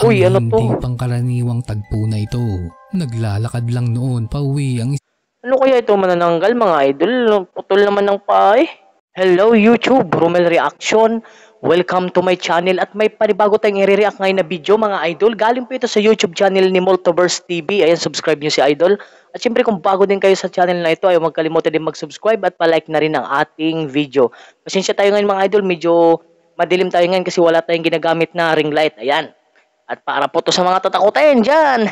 Ang Uy, ano to? hindi pangkaraniwang tagpo na ito. Naglalakad lang noon pauwi ang Ano kaya ito manananggal mga idol? Putol naman ng paa eh. Hello YouTube, Romel Reaction. Welcome to my channel at may panibago tayong i-react ngayon na video mga idol. Galing po ito sa YouTube channel ni Multiverse TV. Ayan, subscribe nyo si idol. At syempre kung bago din kayo sa channel na ito, ay huwag kalimutan din mag-subscribe at palike na rin ang ating video. Pasensya tayo ngayon mga idol, medyo madilim tayo ngayon kasi wala tayong ginagamit na ring light. Ayan. At para po to sa mga tatakutin dyan.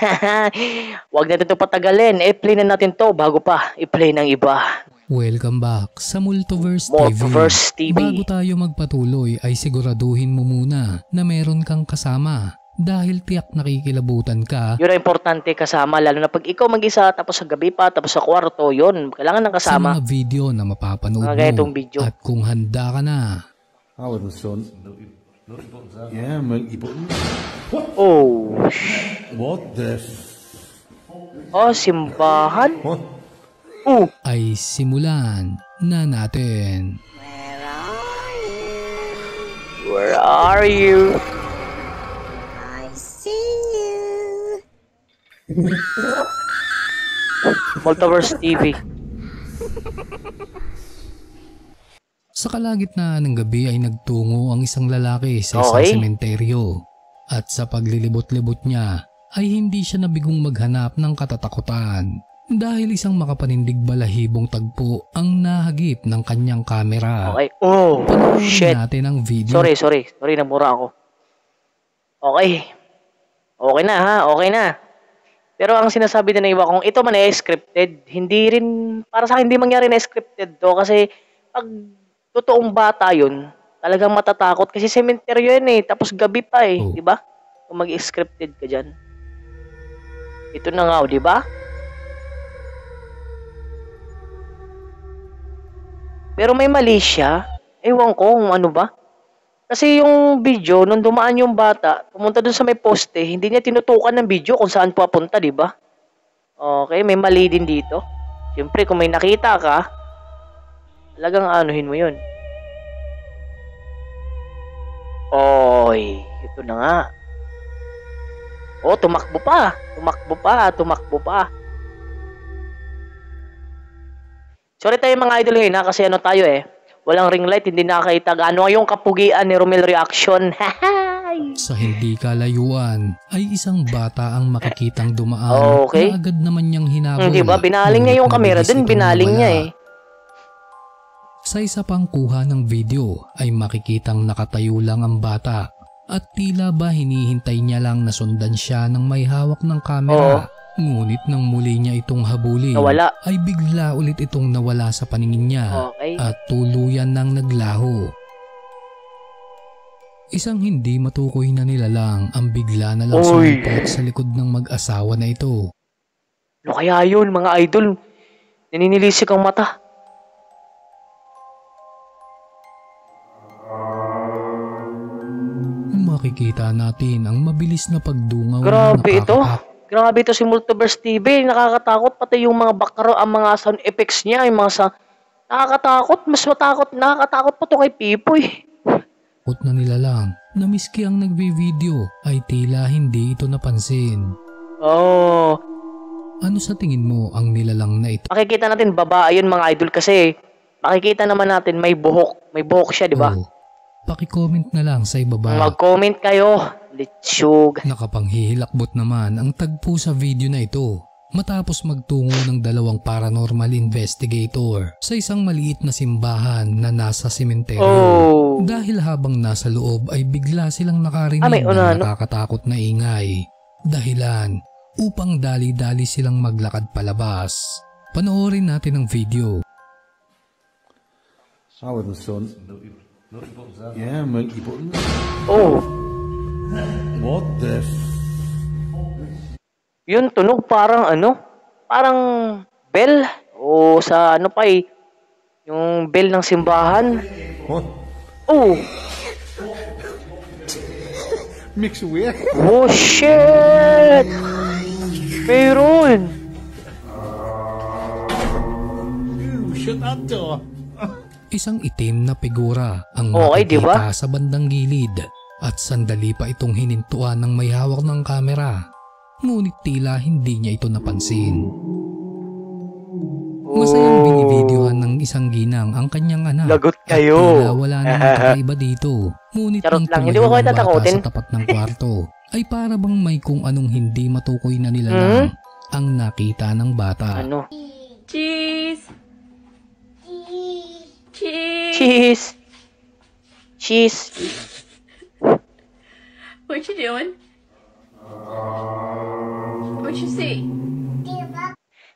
Huwag natin ito patagalin. I-play na natin to bago pa i-play ng iba. Welcome back sa Multiverse TV. Bago tayo magpatuloy ay siguraduhin mo muna na meron kang kasama dahil tiyak nakikilabutan ka. Yun ang importante kasama lalo na pag ikaw mag-isa tapos sa gabi pa tapos sa kwarto yun. Kailangan ng kasama. Sa mga video na mapapanood mga ganitong video. At kung handa ka na. Ja, maar Oh. what the Oh, simbahan. what? Ay simulan na natin. Where are you? I see you. Multiverse TV. Sa kalagitnaan ng gabi ay nagtungo ang isang lalaki sa isang sementeryo. At sa paglilibot-libot niya ay hindi siya nabigong maghanap ng katatakutan dahil isang makapanindig balahibong tagpo ang nahagip ng kanyang kamera. Okay. Oh, Panoorin shit. natin ang video. Sorry, namura ako. Okay. Okay na ha, okay na. Pero ang sinasabi din ng iba, kung ito man ay scripted, hindi rin, para sa akin hindi mangyari na scripted to kasi pag totoong bata yun, talagang matatakot kasi sementeryo yun eh, tapos gabi pa eh, di ba? Kung mag-scripted ka dyan. Ito na nga, di ba? Pero may mali siya. Ewan ko kung ano ba. Kasi yung video, nung dumaan yung bata, pumunta dun sa may poste, hindi niya tinutukan ng video kung saan papunta, di ba? Okay, may mali din dito. Siyempre, kung may nakita ka, talagang anuhin mo yun. Oy, ito na nga. Oh, tumakbo pa. Sorry tayo mga idol ngayon ha, kasi ano tayo eh. Walang ring light, hindi nakakita gaano yung kapugian ni Romel Reaction. Sa hindi kalayuan ay isang bata ang makikitang dumaan na agad naman niyang hinabol. Diba, binaling niya yung camera din, binaling niya eh. Sa isa pang kuha ng video ay makikitang nakatayo lang ang bata at tila ba hinihintay niya lang na sundan siya ng may hawak ng camera. Ngunit nang muli niya itong habulin, ay bigla ulit itong nawala sa paningin niya at tuluyan nang naglaho. Isang hindi matukoy na nilalang ang bigla na lang sumipot sa likod ng mag-asawa na ito. Ano kaya yun mga idol? Naninilisik ang mata. Makikita natin ang mabilis na pagdungaw. Grabe ito. Grabe ito si Multiverse TV. Nakakatakot pati yung mga background, ang mga sound effects niya, yung mga nakakatakot. Mas nakakatakot pa ito kay Pipoy. Takot na nilalang na miski ang nagbi-video ay tila hindi ito napansin. Ano sa tingin mo ang nilalang na ito? Makikita natin babae yun mga idol kasi makikita naman natin may buhok. May buhok siya, di ba? Paki-comment na lang sa ibaba. Mag-comment kayo. Litsug. Nakapanghihilakbot naman ang tagpo sa video na ito matapos magtungo ng dalawang paranormal investigator sa isang maliit na simbahan na nasa sementeryo. Dahil habang nasa loob ay bigla silang nakarinig ng nakakatakot na ingay. Dahilan upang dali-dali silang maglakad palabas. Panoorin natin ang video. Ja, maar what the Yun tunog parang parang bell o sa ano pa eh, yung bell ng simbahan. What? Mix weird. Oh shit! Mayroon! Shut up door. Isang itim na figura ang makikita sa bandang gilid at sandali pa itong hinintuan ng may hawak ng kamera. Ngunit tila hindi niya ito napansin. Masayang binivideohan ng isang ginang ang kanyang anak. Lagot At kayo. tila wala namang kakaiba dito. Ngunit Charot nang lang, hindi tumayo ko kayo ang bata tatakutin. sa tapat ng kwarto, ay para bang may kung anong hindi matukoy na nilalang ang nakita ng bata. Ano? Cheese. Cheese. Cheese. Cheese. What you doing? What you see?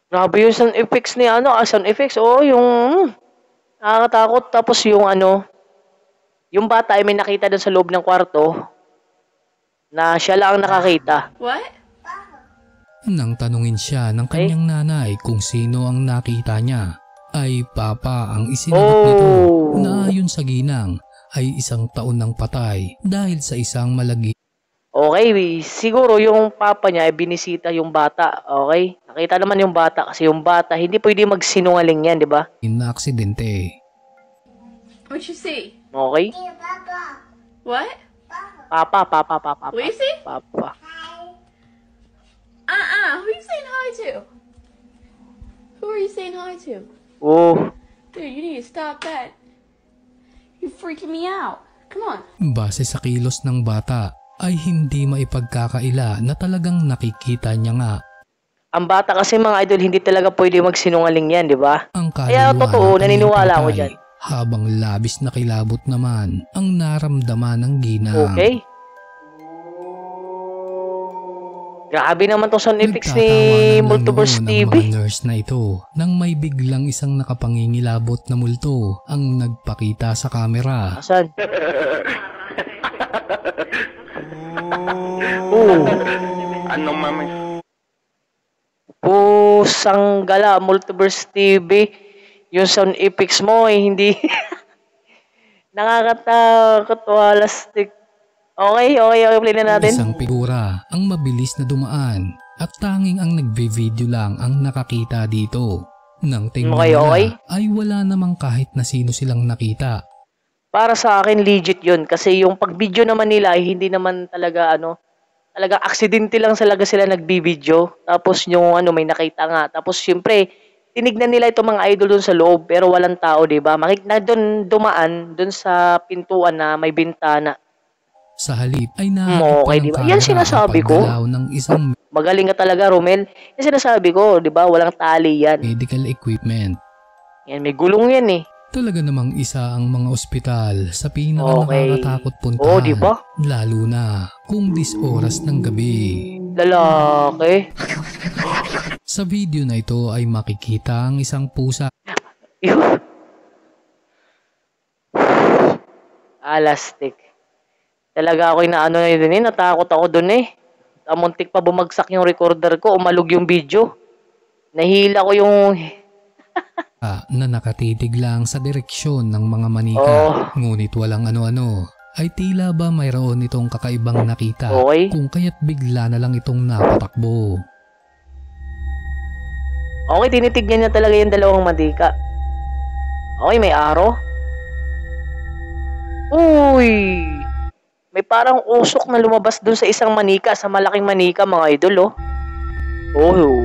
Grabe yung sound effects ni sound effects. Oh, yung nakakatakot. Tapos yung yung bata ay may nakita doon sa loob ng kwarto na siya lang ang nakakita. What? Nang tanungin siya ng kanyang nanay kung sino ang nakita niya, ay papa ang isinagot nito na ayon sa ginang ay 1 taon ng patay dahil sa isang malagi. Okay, siguro yung papa niya ay binisita yung bata. Okay? Nakita naman yung bata kasi yung bata hindi pwede magsinungaling yan, di ba? Na aksidente. What you see? Okay? What? Papa. What you see? Papa. Who you saying hi to? Who are you saying hi to? Oh, Dude, you need to stop that. You're freaking me out. Come on. Base sa kilos ng bata, ay hindi maipagkakaila na talagang nakikita niya nga ang bata kasi mga idol hindi talaga pwede magsinungaling yan, di ba? ang Kaya kaluluwa totoo, ng kanyang naniniwala ako tatay, dyan. habang labis na kilabot naman ang naramdaman ng ginang. Okay? Grabe naman tong sound effects ni Nagtatawanan lang Multiverse noon TV. ang mga nurse na ito nang may biglang isang nakapangingilabot na multo ang nagpakita sa kamera. Asan? Oh. Ano mami? Pusang gala, Multiverse TV. Yung sound effects mo eh, hindi. Nakakatakot, walastik. Okay, play na natin. Isang figura ang mabilis na dumaan at tanging ang nagbe-video lang ang nakakita dito. Nang tingnan Okay. nila ay wala namang kahit na sino silang nakita. Para sa akin, legit yun. Kasi yung pag-video naman nila ay hindi naman talaga talaga aksidente lang talaga sila nagbi-video. Tapos yung may nakita nga. Tapos syempre, tinignan nila itong mga idol dun sa loob pero walang tao, diba? Na dun dumaan, dun sa pintuan na may bintana. Sa halip ay Okay, diba? Yan sinasabi ko. ng isang Magaling ka talaga, Romel. Yan sinasabi ko, diba? Walang tali yan. medical equipment. Yan, may gulong yan eh. Talaga namang isa ang mga ospital sa pinaka Okay. nakakatakot puntahan. Oh, diba? Lalo na kung 10 oras ng gabi. Lalaki. Sa video na ito ay makikita ang isang pusa Yun. Alastik. Talaga ako'y naano na yun eh. Natakot ako dun eh. Muntik pa bumagsak yung recorder ko. Umalog yung video. Nahila ko yung... na nakatitig lang sa direksyon ng mga manika. Oh. Ngunit walang ano-ano. Ay tila ba mayroon itong kakaibang nakita Okay. kung kaya't bigla na lang itong napatakbo. Okay, tinitignan niya talaga yung dalawang manika. Okay, may araw. Uy! May parang usok na lumabas dun sa isang manika, sa malaking manika, mga idol, oh. Oh.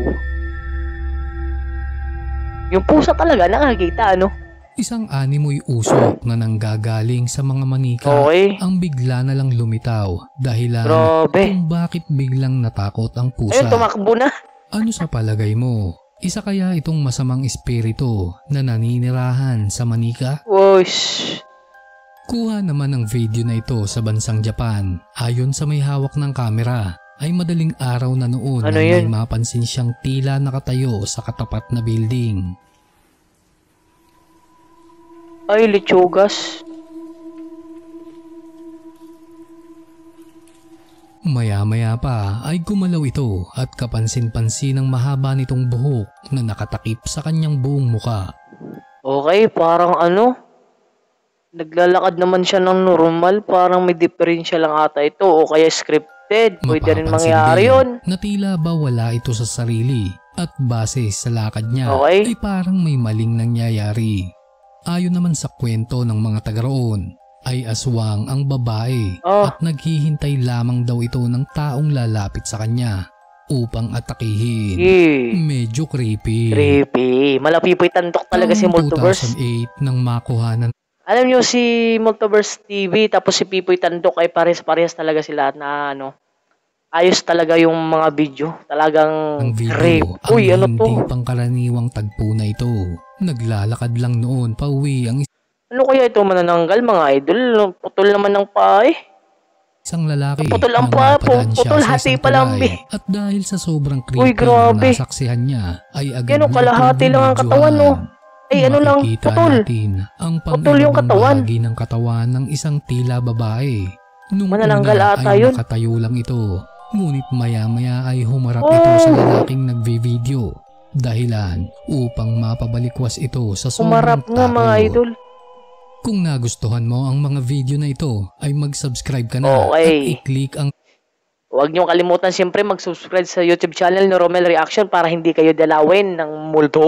Yung pusa talaga, nakakita, ano? Isang animoy usok na nanggagaling sa mga manika Okay. ang bigla na lang lumitaw dahilan Grabe. kung bakit biglang natakot ang pusa. Ayun, tumakbo na. Ano sa palagay mo? Isa kaya itong masamang espiritu na naninirahan sa manika? Wosh. Kuha naman ang video na ito sa bansang Japan. Ayon sa may hawak ng kamera, ay madaling araw na noon Ano nang may yun? mapansin siyang tila nakatayo sa katapat na building. Ay, lechugas. Maya-maya pa ay gumalaw ito at kapansin-pansin ang mahaba nitong buhok na nakatakip sa kanyang buong muka. Okay, parang naglalakad naman siya ng normal. Parang may diferensya lang ata ito. O kaya scripted. Pwede rin Mapapansin mangyari din yun. na tila ba wala ito sa sarili at base sa lakad niya Okay. ay parang may maling nangyayari. Ayon naman sa kwento ng mga taga roon, ay aswang ang babae Oh. at naghihintay lamang daw ito ng taong lalapit sa kanya upang atakihin. Medyo creepy. Creepy. Malapipoy tandok talaga si Taong Multiverse. 2008 nang makuhanan Alam nyo si Multiverse TV tapos si Pipoy Tandok ay pares-parehas talaga sila na ano. Ayos talaga yung mga video. Talagang ng video creep. ang Uy, ano to? hindi pangkaraniwang tagpo na ito. Naglalakad lang noon pauwi ang Ano kaya ito manananggal mga idol? Putol naman ng pae. isang lalaki Putol ang nang paa, napadaan siya putol sa hati isang pa lang, tulay. be. At dahil sa sobrang Uy, creepy na grabe. nasaksihan niya ay agad Yan o, na kalahati itong lang ang katawan, binidyohan. oh. Ay, ano lang, Makikita putol. natin ang Putol yung pang-ibang katawan. bahagi ng katawan ng isang tila babae. Nung Manananggal una ata ay yun. nakatayo lang ito. Ngunit maya-maya ay humarap Oh. ito sa lalaking nagvi-video. Dahilan upang mapabalikwas ito sa sobrang Umarap nga takot. mga idol. Kung nagustuhan mo ang mga video na ito ay mag-subscribe ka na Okay. at i-click ang Huwag niyo kalimutan siyempre mag-subscribe sa YouTube channel ni Romel Reaction para hindi kayo dalawin ng multo.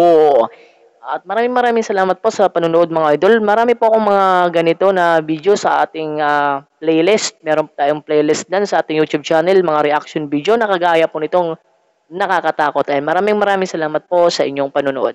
At maraming salamat po sa panonood mga idol. Marami po akong mga ganito na video sa ating playlist. Meron tayong playlist din sa ating YouTube channel, mga reaction video na kagaya po nitong nakakatakot. Maraming salamat po sa inyong panonood.